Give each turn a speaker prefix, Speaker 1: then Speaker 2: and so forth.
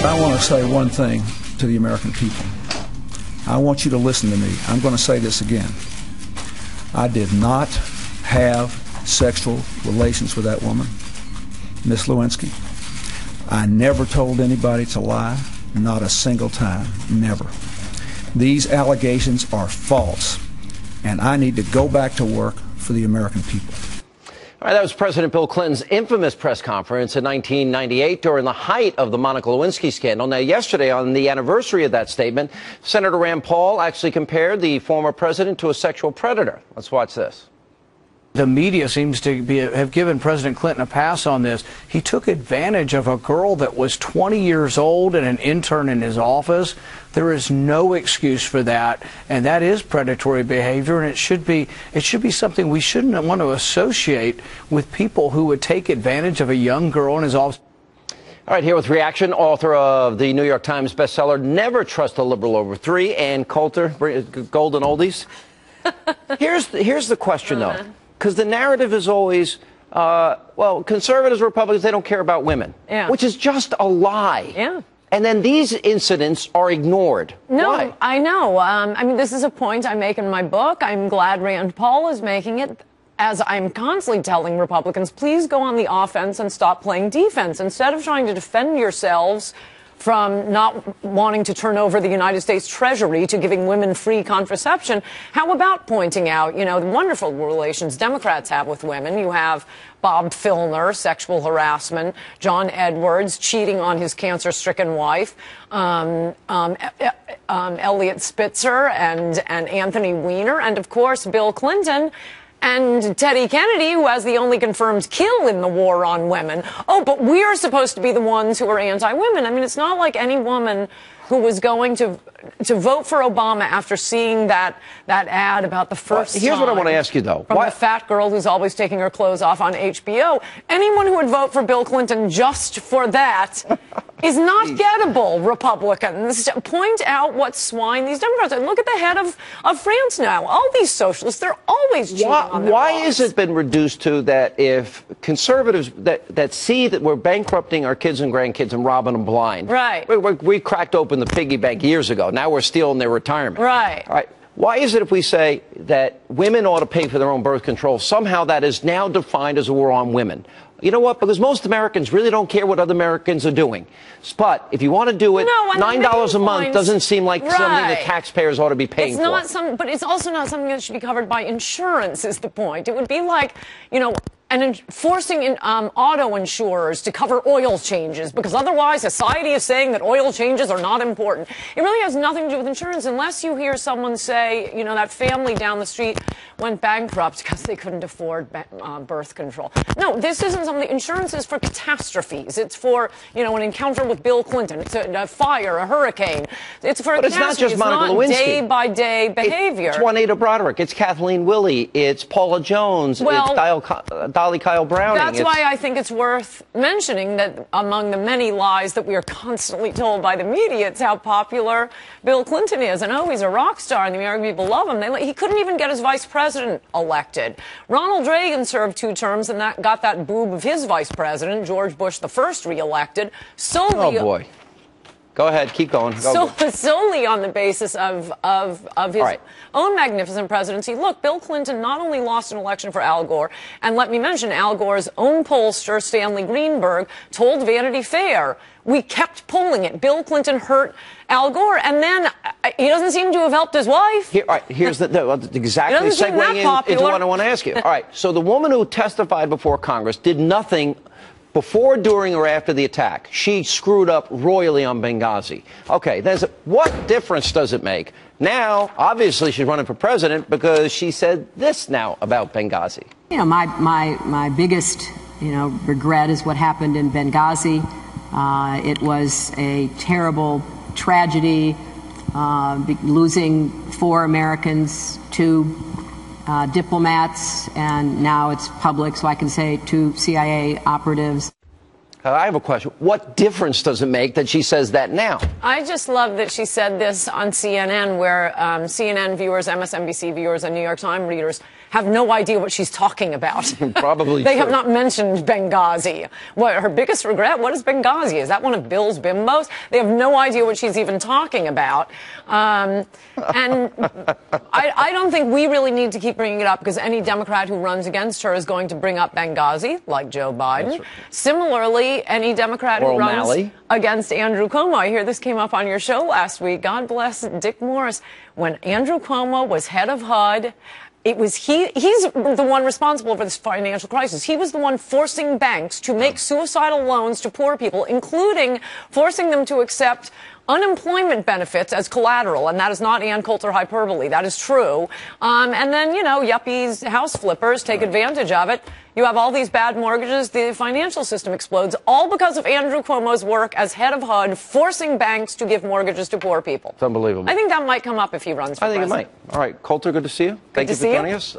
Speaker 1: I want to say one thing to the American people. I want you to listen to me. I'm going to say this again. I did not have sexual relations with that woman, Miss Lewinsky. I never told anybody to lie, not a single time, never. These allegations are false, and I need to go back to work for the American people.
Speaker 2: All right, that was President Bill Clinton's infamous press conference in 1998 during the height of the Monica Lewinsky scandal. Now, yesterday, on the anniversary of that statement, Senator Rand Paul actually compared the former president to a sexual predator. Let's watch this.
Speaker 3: The media seems to have given President Clinton a pass on this. He took advantage of a girl that was 20 years old and an intern in his office. There is no excuse for that, and that is predatory behavior, and it should be something we shouldn't want to associate with people who would take advantage of a young girl in his office.
Speaker 2: All right, here with reaction, author of the New York Times bestseller, Never Trust a Liberal Over 3, and Coulter, golden oldies. Here's the question, though. Because the narrative is always, well, conservatives, Republicans, they don't care about women, which is just a lie.
Speaker 4: Yeah.
Speaker 2: And then these incidents are ignored.
Speaker 4: No,
Speaker 2: Why?
Speaker 4: I know. I mean, this is a point I make in my book. I'm glad Rand Paul is making it. As I'm constantly telling Republicans, please go on the offense and stop playing defense. Instead of trying to defend yourselves from not wanting to turn over the United States Treasury to giving women free contraception, how about pointing out, you know, the wonderful relations Democrats have with women? You have Bob Filner, sexual harassment, John Edwards cheating on his cancer-stricken wife, Elliot Spitzer and Anthony Weiner, and, of course, Bill Clinton and Teddy Kennedy, who has the only confirmed kill in the war on women. Oh, but we're supposed to be the ones who are anti-women. I mean, it's not like any woman who was going to vote for Obama after seeing that ad about the first
Speaker 2: Here's what I want to ask you, though.
Speaker 4: From the fat girl who's always taking her clothes off on HBO. Anyone who would vote for Bill Clinton just for that is not gettable, Republicans. Point out what swine these Democrats are. Look at the head of France now. All these socialists, they're always cheating on their
Speaker 2: Why
Speaker 4: laws.
Speaker 2: has it been reduced to that if conservatives that see that we're bankrupting our kids and grandkids and robbing them blind?
Speaker 4: Right.
Speaker 2: We cracked open the piggy bank years ago. Now we're stealing their retirement.
Speaker 4: Right.
Speaker 2: All right. Why is it if we say that women ought to pay for their own birth control, somehow that is now defined as a war on women? You know what? Because most Americans really don't care what other Americans are doing. But if you want to do it, $9 a month doesn't seem like something that taxpayers ought to be paying for.
Speaker 4: But it's also not something that should be covered by insurance, is the point. It would be like, you know, forcing auto insurers to cover oil changes, because otherwise society is saying that oil changes are not important. It really has nothing to do with insurance, unless you hear someone say, you know, that family down the street went bankrupt because they couldn't afford birth control. No, this isn't something. Insurance is for catastrophes. It's for, you know, an encounter with Bill Clinton. It's a fire, a hurricane. It's for
Speaker 2: but
Speaker 4: a
Speaker 2: it's not just Monica Lewinsky.
Speaker 4: Day-by-day behavior.
Speaker 2: It's Juanita Broderick. It's Kathleen Willey. It's Paula Jones.
Speaker 4: Well,
Speaker 2: it's Dolly Kyle Browning.
Speaker 4: That's why I think it's worth mentioning that among the many lies that we are constantly told by the media, it's how popular Bill Clinton is. And oh, he's a rock star and the American people love him. He couldn't even get his vice president elected. Ronald Reagan served 2 terms and got that boob of his vice president, George Bush the first, reelected.
Speaker 2: Oh, boy. Go ahead. Keep going.
Speaker 4: Solely on the basis of his own magnificent presidency. Look, Bill Clinton not only lost an election for Al Gore, and let me mention Al Gore's own pollster, Stanley Greenberg, told Vanity Fair, we kept polling it. Bill Clinton hurt Al Gore, and then he doesn't seem to have helped his wife.
Speaker 2: Here's exactly segueing into what I want to ask you. All right, so the woman who testified before Congress did nothing before, during, or after the attack. She screwed up royally on Benghazi. Okay, what difference does it make? Now, obviously, she's running for president because she said this now about Benghazi.
Speaker 5: You know, my biggest, regret is what happened in Benghazi. It was a terrible tragedy, losing 4 Americans, 2 diplomats, and now it's public, so I can say 2 CIA operatives.
Speaker 2: I have a question. What difference does it make that she says that now?
Speaker 4: I just love that she said this on CNN, where CNN viewers, MSNBC viewers, and New York Times readers have no idea what she's talking about.
Speaker 2: Probably
Speaker 4: They
Speaker 2: true.
Speaker 4: have not mentioned Benghazi. What, her biggest regret? What is Benghazi? Is that one of Bill's bimbos? They have no idea what she's even talking about. And I don't think we really need to keep bringing it up, because any Democrat who runs against her is going to bring up Benghazi, like Joe Biden.
Speaker 2: Right.
Speaker 4: Similarly, any Democrat who runs
Speaker 2: O'Malley.
Speaker 4: against Andrew Cuomo. I hear this came up on your show last week. God bless Dick Morris. When Andrew Cuomo was head of HUD, he's the one responsible for this financial crisis. He was the one forcing banks to make suicidal loans to poor people, including forcing them to accept unemployment benefits as collateral, and that is not Ann Coulter hyperbole. That is true. And then, yuppies, house flippers take advantage of it. You have all these bad mortgages. The financial system explodes, all because of Andrew Cuomo's work as head of HUD, forcing banks to give mortgages to poor people.
Speaker 2: It's unbelievable.
Speaker 4: I think that might come up if he runs for president.
Speaker 2: I think it might. All right, Coulter, good to see you. Thank you for joining us.